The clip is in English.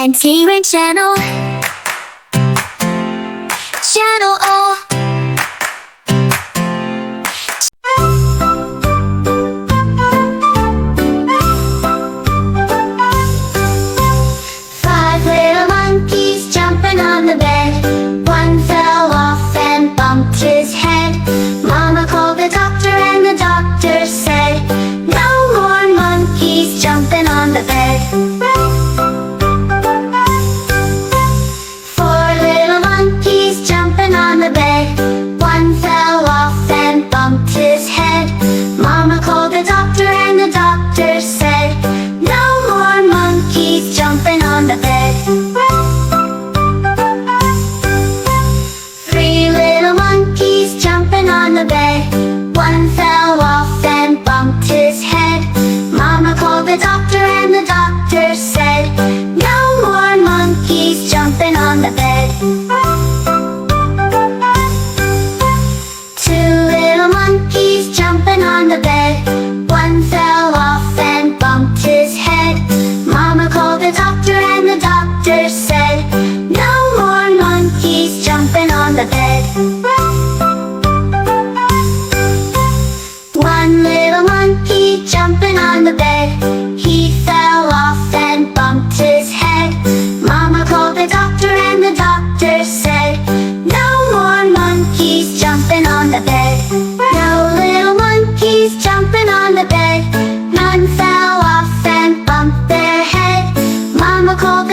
MTRin Channel. Channel O. Five little monkeys jumping on the bed. One fell off and bumped his head. Mama called the doctor and the doctor said, "No more monkeys jumping on the bed." Four little monkeys jumping on the bed. One fell off and bumped his head. Mama called the doctor and the doctor said, "No more monkeys jumping on the bed." Three little monkeys jumping on the bed. One fell off and bumped his head. Mama called the doctor and the doctor said, "No more monkeys jumping on the bed." Two little monkeys jumping on the bed. One fell off and bumped his head. Mama called the doctor and the doctor said, "No more monkeys jumping on the bed." One little monkey jumping on the bed. He fell off and bumped his head. Mama called the doctor and the doctor said, "No more monkeys jumping on the bed." No little monkeys jumping on the bed. None fell off and bumped their head. Mama called the